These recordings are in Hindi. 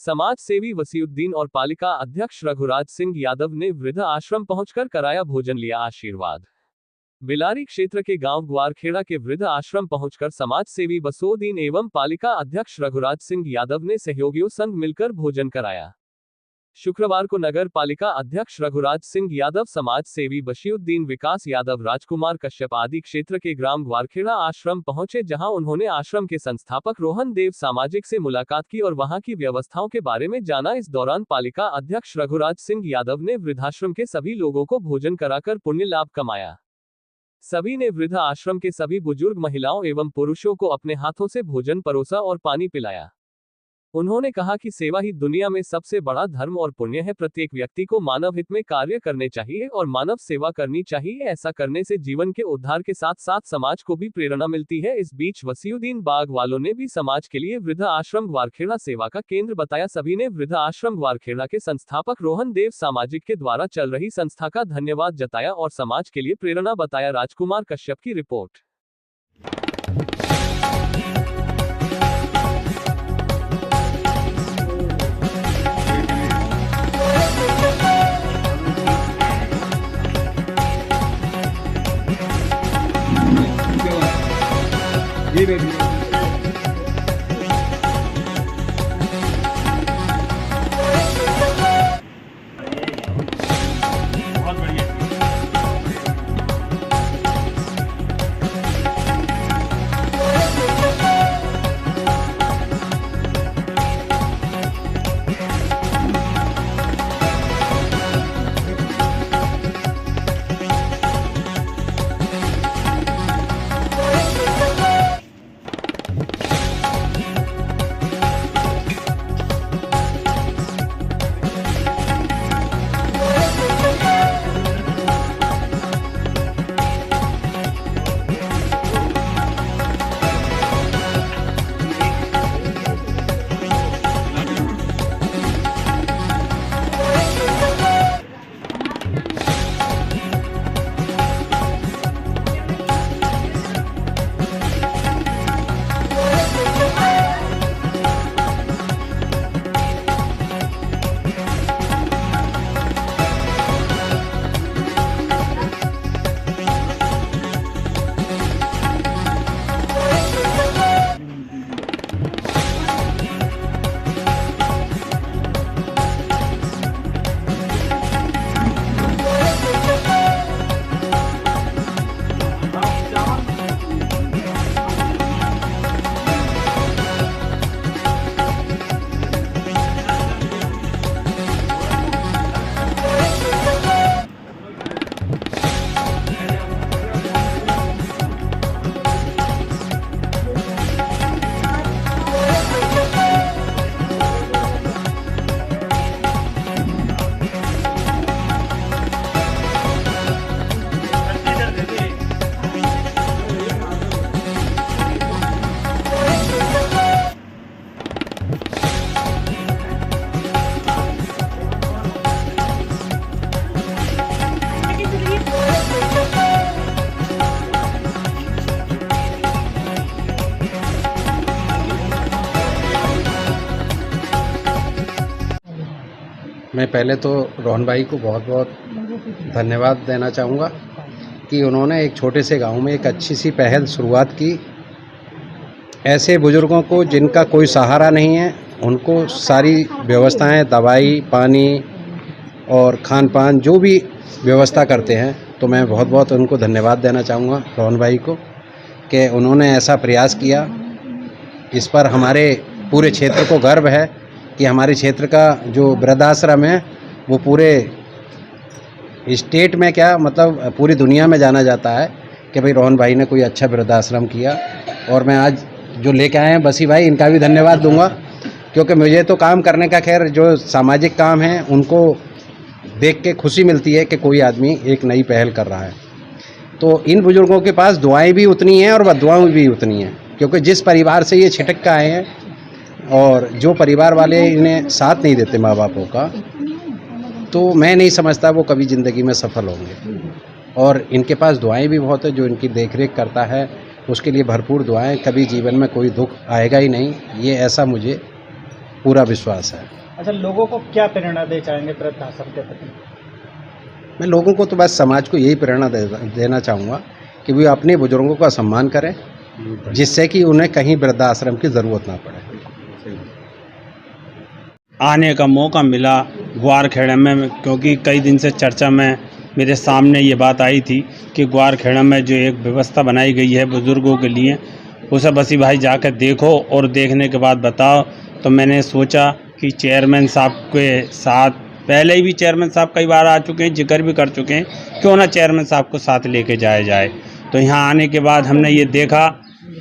समाज सेवी वसीउद्दीन और पालिका अध्यक्ष रघुराज सिंह यादव ने वृद्ध आश्रम पहुंचकर कराया भोजन, लिया आशीर्वाद। बिलारी क्षेत्र के गांव ग्वारखेड़ा के वृद्ध आश्रम पहुंचकर समाज सेवी वसीउद्दीन एवं पालिका अध्यक्ष रघुराज सिंह यादव ने सहयोगियों संग मिलकर भोजन कराया। शुक्रवार को नगर पालिका अध्यक्ष रघुराज सिंह यादव, समाज सेवी वसीउद्दीन, विकास यादव, राजकुमार कश्यप आदि क्षेत्र के ग्राम ग्वारखेड़ा आश्रम पहुंचे, जहां उन्होंने आश्रम के संस्थापक रोहन देव सामाजिक से मुलाकात की और वहां की व्यवस्थाओं के बारे में जाना। इस दौरान पालिका अध्यक्ष रघुराज सिंह यादव ने वृद्धाश्रम के सभी लोगों को भोजन कराकर पुण्य लाभ कमाया। सभी ने वृद्ध आश्रम के सभी बुजुर्ग महिलाओं एवं पुरुषों को अपने हाथों से भोजन परोसा और पानी पिलाया। उन्होंने कहा कि सेवा ही दुनिया में सबसे बड़ा धर्म और पुण्य है। प्रत्येक व्यक्ति को मानव हित में कार्य करने चाहिए और मानव सेवा करनी चाहिए। ऐसा करने से जीवन के उद्धार के साथ साथ समाज को भी प्रेरणा मिलती है। इस बीच वसीउद्दीन बाग वालों ने भी समाज के लिए वृद्ध आश्रम ग्वारखेड़ा सेवा का केंद्र बताया। सभी ने वृद्ध आश्रम ग्वारखेड़ा के संस्थापक रोहन देव सामाजिक के द्वारा चल रही संस्था का धन्यवाद जताया और समाज के लिए प्रेरणा बताया। राजकुमार कश्यप की रिपोर्ट। मैं पहले तो रोहन भाई को बहुत बहुत धन्यवाद देना चाहूँगा कि उन्होंने एक छोटे से गांव में एक अच्छी सी पहल शुरुआत की। ऐसे बुज़ुर्गों को जिनका कोई सहारा नहीं है, उनको सारी व्यवस्थाएं, दवाई, पानी और खान पान जो भी व्यवस्था करते हैं, तो मैं बहुत बहुत उनको धन्यवाद देना चाहूँगा रोहन भाई को कि उन्होंने ऐसा प्रयास किया। इस पर हमारे पूरे क्षेत्र को गर्व है कि हमारे क्षेत्र का जो वृद्धाश्रम है वो पूरे स्टेट में, क्या मतलब पूरी दुनिया में जाना जाता है कि भाई रोहन भाई ने कोई अच्छा वृद्धाश्रम किया। और मैं आज जो लेके आए हैं बसी भाई, इनका भी धन्यवाद दूंगा, क्योंकि मुझे तो काम करने का, खैर जो सामाजिक काम है उनको देख के खुशी मिलती है कि कोई आदमी एक नई पहल कर रहा है। तो इन बुजुर्गों के पास दुआएं भी उतनी हैं और बददुआएं भी उतनी हैं, क्योंकि जिस परिवार से ये छिटक कर आए हैं और जो परिवार वाले इन्हें साथ नहीं देते माँ बापों का, तो मैं नहीं समझता वो कभी ज़िंदगी में सफल होंगे। और इनके पास दुआएं भी बहुत है, जो इनकी देखरेख करता है उसके लिए भरपूर दुआएं, कभी जीवन में कोई दुख आएगा ही नहीं, ये ऐसा मुझे पूरा विश्वास है। अच्छा, लोगों को क्या प्रेरणा दे चाहेंगे वृद्धाश्रम के प्रति? मैं लोगों को तो बस समाज को यही प्रेरणा देना चाहूँगा कि वे अपने बुजुर्गों का सम्मान करें, जिससे कि उन्हें कहीं वृद्धाश्रम की ज़रूरत ना पड़े। आने का मौका मिला ग्वारखेड़ा में, क्योंकि कई दिन से चर्चा में मेरे सामने ये बात आई थी कि ग्वारखेड़ा में जो एक व्यवस्था बनाई गई है बुज़ुर्गों के लिए, उसे बसी भाई जाकर देखो और देखने के बाद बताओ। तो मैंने सोचा कि चेयरमैन साहब के साथ, पहले भी चेयरमैन साहब कई बार आ चुके हैं, जिक्र भी कर चुके हैं, क्यों ना चेयरमैन साहब को साथ लेके जाया जाए। तो यहाँ आने के बाद हमने ये देखा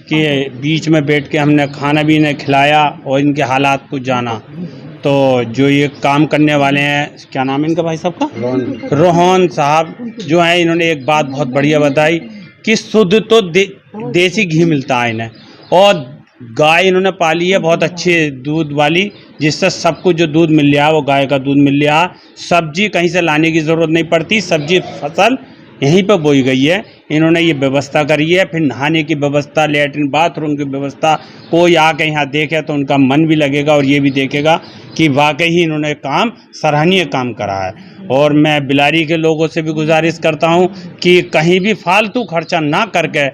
कि बीच में बैठ के हमने खाना भी इन्हें खिलाया और इनके हालात को जाना। तो जो ये काम करने वाले हैं, क्या नाम है इनका भाई साहब का, रोहन साहब जो हैं, इन्होंने एक बात बहुत बढ़िया बताई कि शुद्ध तो देसी घी मिलता है इन्हें, और गाय इन्होंने पाली है बहुत अच्छी दूध वाली, जिससे सबको जो दूध मिल रहा है वो गाय का दूध मिल रहा है। सब्जी कहीं से लाने की ज़रूरत नहीं पड़ती, सब्जी फसल यहीं पर बोई गई है। इन्होंने ये व्यवस्था करी है, फिर नहाने की व्यवस्था, लेटरिन बाथरूम की व्यवस्था। कोई आके यहाँ देखे तो उनका मन भी लगेगा और ये भी देखेगा कि वाकई ही इन्होंने काम, सराहनीय काम करा है। और मैं बिलारी के लोगों से भी गुजारिश करता हूँ कि कहीं भी फालतू खर्चा ना करके,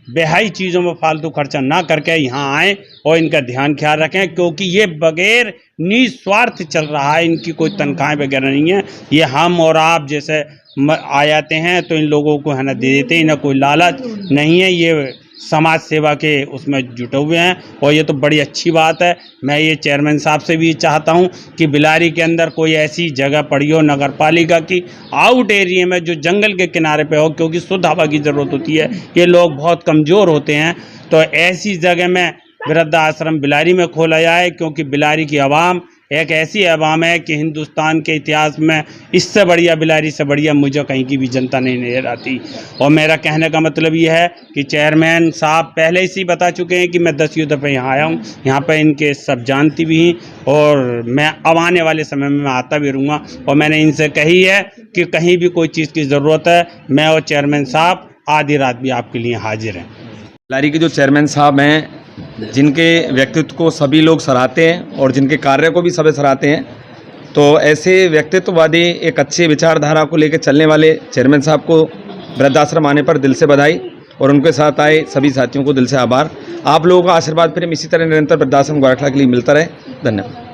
बेहाई चीज़ों में फालतू खर्चा ना करके यहाँ आएँ और इनका ध्यान ख्याल रखें, क्योंकि ये बगैर निस्वार्थ चल रहा है, इनकी कोई तनख्वाहें वगैरह नहीं है। ये हम और आप जैसे आ जाते हैं तो इन लोगों को है ना दे देते हैं, इन्हें कोई लालच नहीं है, ये समाज सेवा के उसमें जुटे हुए हैं और ये तो बड़ी अच्छी बात है। मैं ये चेयरमैन साहब से भी चाहता हूँ कि बिलारी के अंदर कोई ऐसी जगह पड़ी हो नगर पालिका की आउट एरिया में, जो जंगल के किनारे पे हो, क्योंकि शुद्ध हवा की ज़रूरत होती है, ये लोग बहुत कमज़ोर होते हैं। तो ऐसी जगह में वृद्धाश्रम बिलारी में खोला जाए, क्योंकि बिलारी की आवाम एक ऐसी आवाम है कि हिंदुस्तान के इतिहास में इससे बढ़िया, बिलारी से बढ़िया मुझे कहीं की भी जनता नहीं नज़र आती। और मेरा कहने का मतलब ये है कि चेयरमैन साहब पहले ही बता चुके हैं कि मैं 10 दफ़े यहाँ आया हूँ, यहाँ पर इनके सब जानती भी हैं, और मैं अब आने वाले समय में मैं आता भी रहूँगा। और मैंने इनसे कही है कि कहीं भी कोई चीज़ की ज़रूरत है, मैं और चेयरमैन साहब आधी रात भी आपके लिए हाजिर हैं। बिलारी के जो चेयरमैन साहब हैं, जिनके व्यक्तित्व को सभी लोग सराहते हैं और जिनके कार्य को भी सभी सराहते हैं, तो ऐसे व्यक्तित्ववादी, एक अच्छे विचारधारा को लेकर चलने वाले चेयरमैन साहब को वृद्धाश्रम आने पर दिल से बधाई, और उनके साथ आए सभी साथियों को दिल से आभार। आप लोगों का आशीर्वाद फिर इसी तरह निरंतर वृद्धाश्रम ग्वारखेड़ा के लिए मिलता रहे। धन्यवाद।